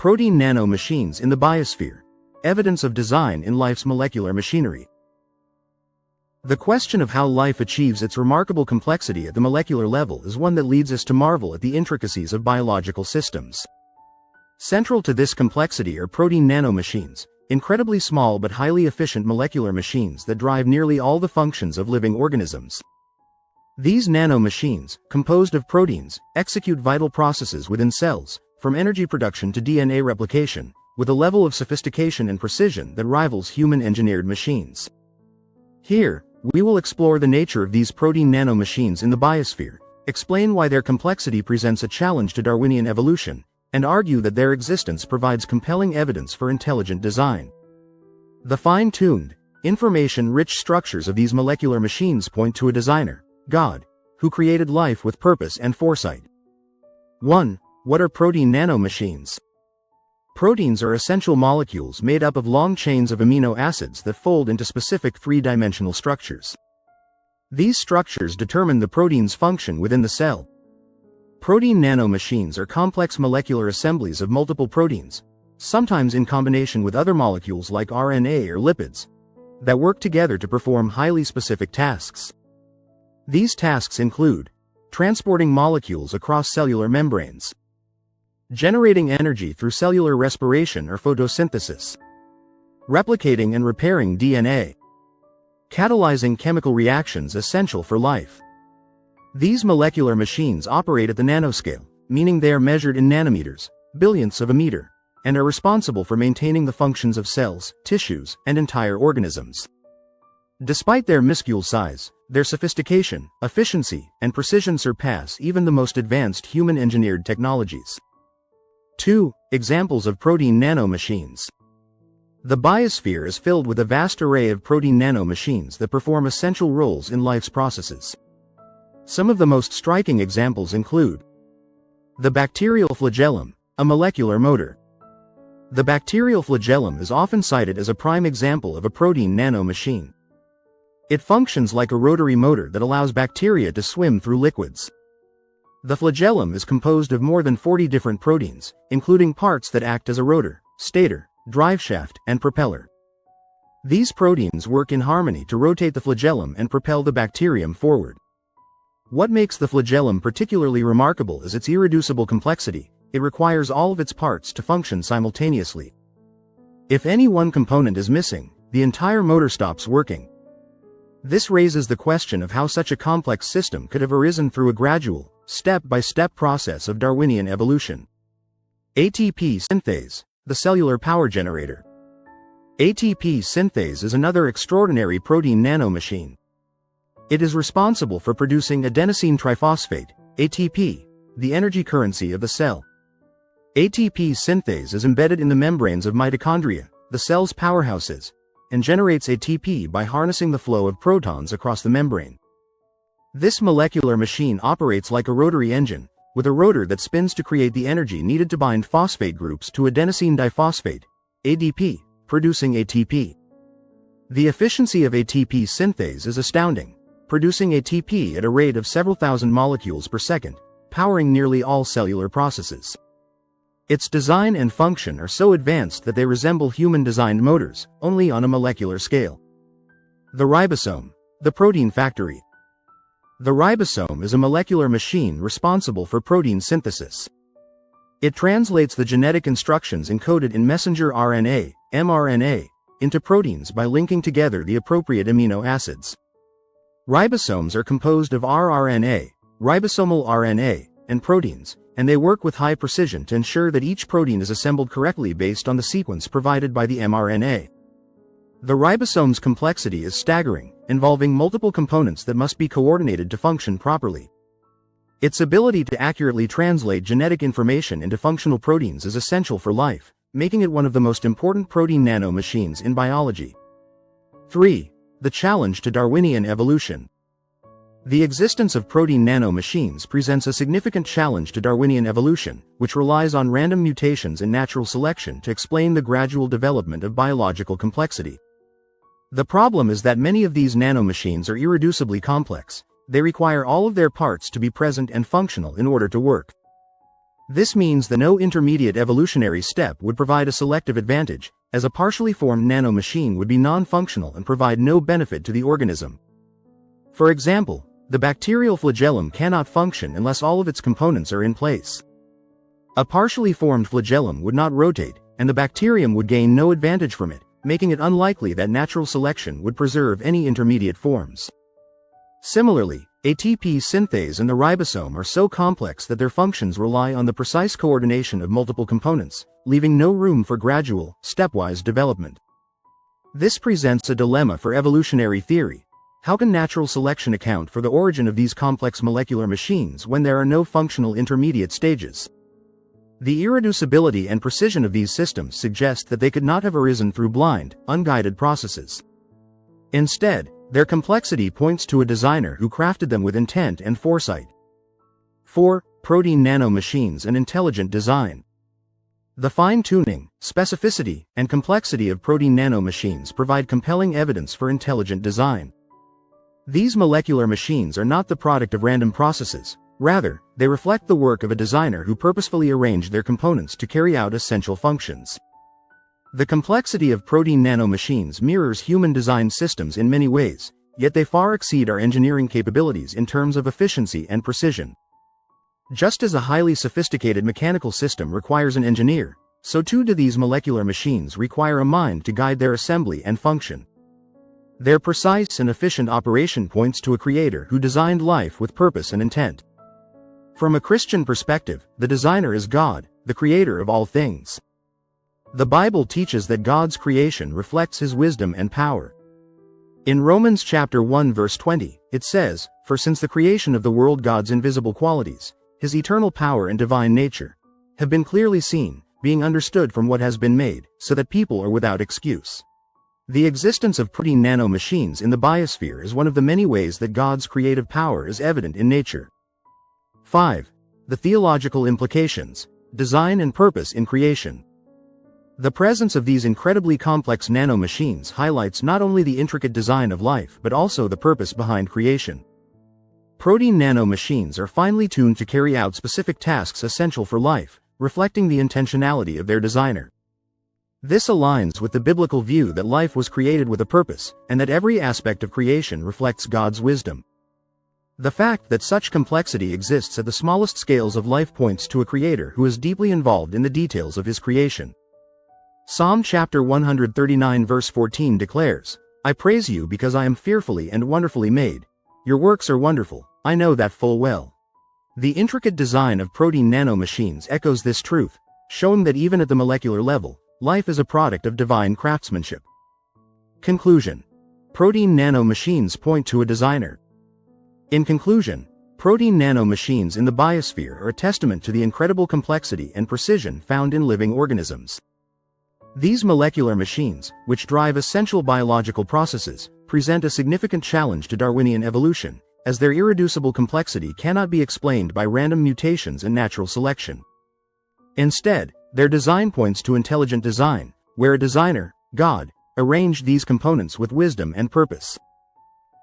Protein nano-machines in the biosphere. Evidence of design in life's molecular machinery. The question of how life achieves its remarkable complexity at the molecular level is one that leads us to marvel at the intricacies of biological systems. Central to this complexity are protein nano-machines, incredibly small but highly efficient molecular machines that drive nearly all the functions of living organisms. These nano-machines, composed of proteins, execute vital processes within cells, from energy production to DNA replication, with a level of sophistication and precision that rivals human-engineered machines. Here, we will explore the nature of these protein nano-machines in the biosphere, explain why their complexity presents a challenge to Darwinian evolution, and argue that their existence provides compelling evidence for intelligent design. The fine-tuned, information-rich structures of these molecular machines point to a designer, God, who created life with purpose and foresight. 1. What are protein nano-machines? Proteins are essential molecules made up of long chains of amino acids that fold into specific three-dimensional structures. These structures determine the protein's function within the cell. Protein nano-machines are complex molecular assemblies of multiple proteins, sometimes in combination with other molecules like RNA or lipids, that work together to perform highly specific tasks. These tasks include transporting molecules across cellular membranes, generating energy through cellular respiration or photosynthesis, replicating and repairing DNA, catalyzing chemical reactions essential for life. These molecular machines operate at the nanoscale, meaning they are measured in nanometers, billionths of a meter, and are responsible for maintaining the functions of cells, tissues, and entire organisms. Despite their minuscule size, their sophistication, efficiency, and precision surpass even the most advanced human-engineered technologies. 2. Examples of protein nano-machines. The biosphere is filled with a vast array of protein nano-machines that perform essential roles in life's processes. Some of the most striking examples include the bacterial flagellum, a molecular motor. The bacterial flagellum is often cited as a prime example of a protein nano-machine. It functions like a rotary motor that allows bacteria to swim through liquids. The flagellum is composed of more than 40 different proteins, including parts that act as a rotor, stator, driveshaft, and propeller. These proteins work in harmony to rotate the flagellum and propel the bacterium forward. What makes the flagellum particularly remarkable is its irreducible complexity. It requires all of its parts to function simultaneously. If any one component is missing, the entire motor stops working. This raises the question of how such a complex system could have arisen through a gradual, step-by-step process of Darwinian evolution. ATP synthase, the cellular power generator. ATP synthase is another extraordinary protein nano-machine. It is responsible for producing adenosine triphosphate, ATP, the energy currency of the cell. ATP synthase is embedded in the membranes of mitochondria, the cell's powerhouses, and generates ATP by harnessing the flow of protons across the membrane. This molecular machine operates like a rotary engine, with a rotor that spins to create the energy needed to bind phosphate groups to adenosine diphosphate, ADP, producing ATP. The efficiency of ATP synthase is astounding, producing ATP at a rate of several thousand molecules per second, powering nearly all cellular processes. Its design and function are so advanced that they resemble human-designed motors, only on a molecular scale. The ribosome, the protein factory. The ribosome is a molecular machine responsible for protein synthesis. It translates the genetic instructions encoded in messenger RNA, mRNA, into proteins by linking together the appropriate amino acids. Ribosomes are composed of rRNA, ribosomal RNA, and proteins, and they work with high precision to ensure that each protein is assembled correctly based on the sequence provided by the mRNA. The ribosome's complexity is staggering, involving multiple components that must be coordinated to function properly. Its ability to accurately translate genetic information into functional proteins is essential for life, making it one of the most important protein nano-machines in biology. 3. The challenge to Darwinian evolution. The existence of protein nano-machines presents a significant challenge to Darwinian evolution, which relies on random mutations in natural selection to explain the gradual development of biological complexity. The problem is that many of these nanomachines are irreducibly complex. They require all of their parts to be present and functional in order to work. This means that no intermediate evolutionary step would provide a selective advantage, as a partially formed nanomachine would be non-functional and provide no benefit to the organism. For example, the bacterial flagellum cannot function unless all of its components are in place. A partially formed flagellum would not rotate, and the bacterium would gain no advantage from it, making it unlikely that natural selection would preserve any intermediate forms. Similarly, ATP synthase and the ribosome are so complex that their functions rely on the precise coordination of multiple components, leaving no room for gradual, stepwise development. This presents a dilemma for evolutionary theory. How can natural selection account for the origin of these complex molecular machines when there are no functional intermediate stages? The irreducibility and precision of these systems suggest that they could not have arisen through blind, unguided processes. Instead, their complexity points to a designer who crafted them with intent and foresight. 4. Protein nanomachines and intelligent design. The fine-tuning, specificity, and complexity of protein nanomachines provide compelling evidence for intelligent design. These molecular machines are not the product of random processes. Rather, they reflect the work of a designer who purposefully arranged their components to carry out essential functions. The complexity of protein nanomachines mirrors human-designed systems in many ways, yet they far exceed our engineering capabilities in terms of efficiency and precision. Just as a highly sophisticated mechanical system requires an engineer, so too do these molecular machines require a mind to guide their assembly and function. Their precise and efficient operation points to a creator who designed life with purpose and intent. From a Christian perspective, the designer is God, the creator of all things. The Bible teaches that God's creation reflects His wisdom and power. In Romans chapter 1 verse 20, it says, "For since the creation of the world God's invisible qualities, His eternal power and divine nature, have been clearly seen, being understood from what has been made, so that people are without excuse." The existence of protein nanomachines in the biosphere is one of the many ways that God's creative power is evident in nature. 5. The theological implications, design and purpose in creation. The presence of these incredibly complex nanomachines highlights not only the intricate design of life but also the purpose behind creation. Protein nanomachines are finely tuned to carry out specific tasks essential for life, reflecting the intentionality of their designer. This aligns with the biblical view that life was created with a purpose, and that every aspect of creation reflects God's wisdom. The fact that such complexity exists at the smallest scales of life points to a creator who is deeply involved in the details of his creation. Psalm chapter 139 verse 14 declares, "I praise you because I am fearfully and wonderfully made. Your works are wonderful, I know that full well." The intricate design of protein nanomachines echoes this truth, showing that even at the molecular level, life is a product of divine craftsmanship. Conclusion. Protein nanomachines point to a designer. In conclusion, protein nanomachines in the biosphere are a testament to the incredible complexity and precision found in living organisms. These molecular machines, which drive essential biological processes, present a significant challenge to Darwinian evolution, as their irreducible complexity cannot be explained by random mutations and natural selection. Instead, their design points to intelligent design, where a designer, God, arranged these components with wisdom and purpose.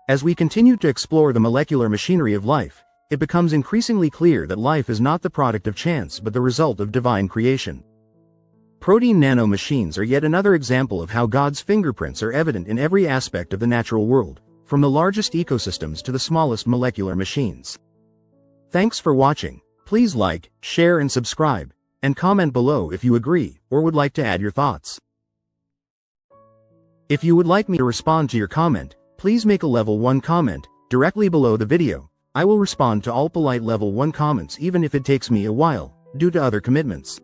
As we continue to explore the molecular machinery of life, it becomes increasingly clear that life is not the product of chance but the result of divine creation. Protein nanomachines are yet another example of how God's fingerprints are evident in every aspect of the natural world, from the largest ecosystems to the smallest molecular machines. Thanks for watching. Please like, share and subscribe, and comment below if you agree or would like to add your thoughts. If you would like me to respond to your comment, please make a level 1 comment directly below the video. I will respond to all polite level 1 comments even if it takes me a while, due to other commitments.